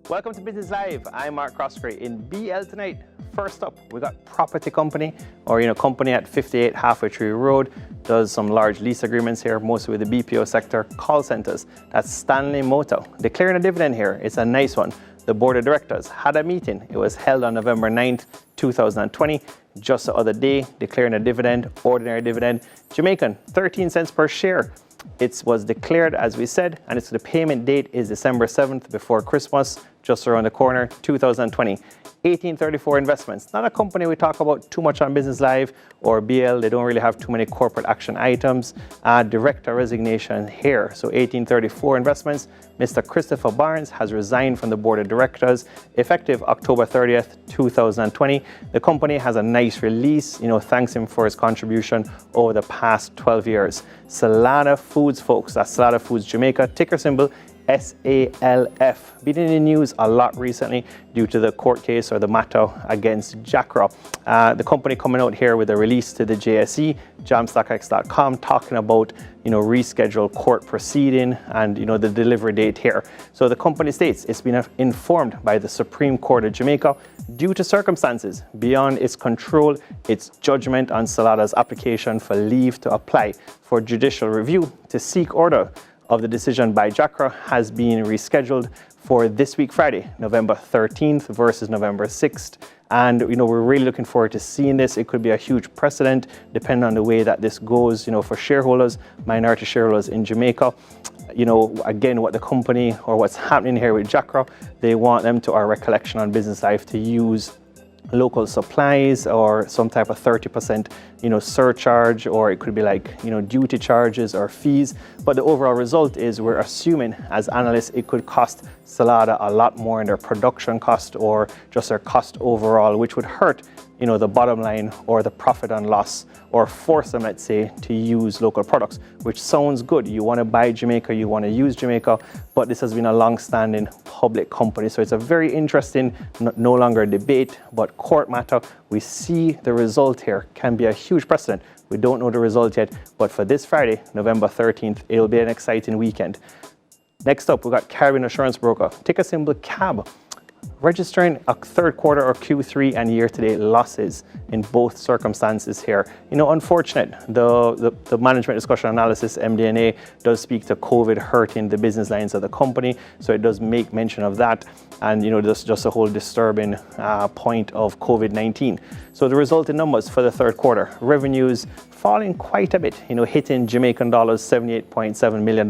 Welcome to Business Live. I'm Mark Croskery. In BL tonight, first up, we got property company, or company at 58 Halfway Tree Road, does some large lease agreements here, mostly with the BPO sector, call centers. That's Stanley Motta. Declaring a dividend here, it's a nice one. The board of directors had a meeting. It was held on November 9th, 2020, just the other day, declaring a dividend, ordinary dividend, Jamaican, 13 cents per share. It was declared, as we said, and the payment date is December 7th, before Christmas, just around the corner, 2020. 1834 Investments, not a company we talk about too much on Business Live or BL. They don't really have too many corporate action items. Director resignation here. So 1834 Investments, Mr. Christopher Barnes has resigned from the board of directors effective October 30th, 2020. The company has a nice release, thanks him for his contribution over the past 12 years. Salada Foods, folks, that's Salada Foods Jamaica, ticker symbol SALF. Been in the news a lot recently due to the court case or the matter against Jackra. The company coming out here with a release to the JSE, jamstockx.com, talking about rescheduled court proceeding and the delivery date here. So the company states it's been informed by the Supreme Court of Jamaica due to circumstances beyond its control, its judgment on Salada's application for leave to apply for judicial review to seek order of the decision by Jackra has been rescheduled for this week, Friday, November 13th versus November 6th. And, we're really looking forward to seeing this. It could be a huge precedent depending on the way that this goes, for shareholders, minority shareholders in Jamaica. Again, what the company or what's happening here with Jackra, they want them, to our recollection on Business Life, to use local supplies or some type of 30% surcharge, or it could be like duty charges or fees. But the overall result is, we're assuming as analysts, it could cost Salada a lot more in their production cost or just their cost overall, which would hurt the bottom line or the profit and loss, or force them, let's say, to use local products, which sounds good. You want to buy Jamaica, you want to use Jamaica, but this has been a long-standing public company. So it's a very interesting, no longer debate, but court matter. We see the result here can be a huge precedent. We don't know the result yet, but for this Friday, November 13th, it'll be an exciting weekend. Next up, we got Caribbean Insurance Broker, ticker symbol CAB, registering a third quarter or Q3 and year-to-date losses in both circumstances here. Unfortunate. The management discussion analysis, MD&A, does speak to COVID hurting the business lines of the company, so it does make mention of that. And this just a whole disturbing point of COVID-19. So the resulting numbers for the third quarter: revenues falling quite a bit, hitting Jamaican dollars $78.7 million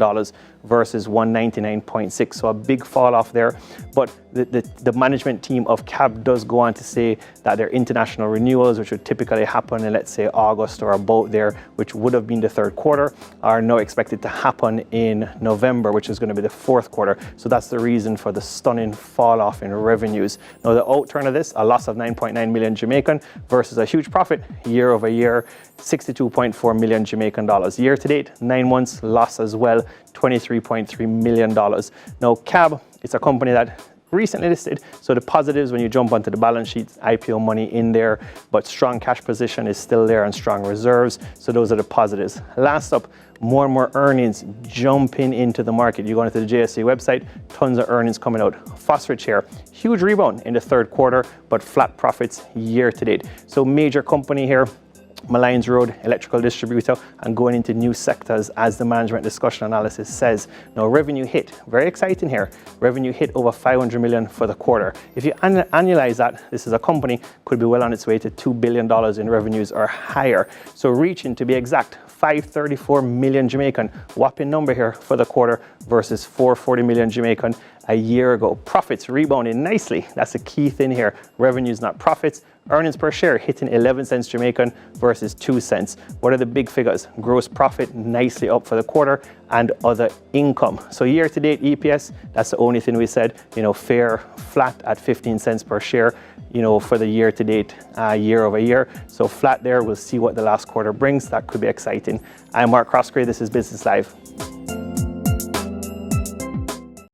versus 199.6, so a big fall off there. But the management team of CAB does go on to say that their international renewals, which would typically happen in, let's say, August or about there, which would have been the third quarter, are now expected to happen in November, which is going to be the fourth quarter. So that's the reason for the stunning fall off in revenues. Now, the outturn of this, a loss of 9.9 million Jamaican versus a huge profit year over year, 62.4 million Jamaican dollars. Year to date, 9 months loss as well, $23.3 million. Now, CAB, it's a company that recently listed, so the positives when you jump onto the balance sheet, IPO money in there, but strong cash position is still there and strong reserves. So those are the positives. Last up, more and more earnings jumping into the market. You go into the JSE website, tons of earnings coming out. FosRich here, huge rebound in the third quarter, but flat profits year to date. So major company here, Malines Road, electrical distributor, and going into new sectors, as the management discussion analysis says. Now, revenue hit, very exciting here. Revenue hit over 500 million for the quarter. If you annualize that, this is a company could be well on its way to $2 billion in revenues or higher. So reaching, to be exact, 534 million Jamaican, whopping number here for the quarter versus 440 million Jamaican a year ago. Profits rebounding nicely. That's the key thing here. Revenues, not profits. Earnings per share hitting 11 cents Jamaican versus 2 cents. What are the big figures? Gross profit nicely up for the quarter, and other income. So year to date EPS, that's the only thing we said, fair, flat at 15 cents per share, for the year to date, year over year. So flat there. We'll see what the last quarter brings. That could be exciting. I'm Mark Croskery. This is Business Live.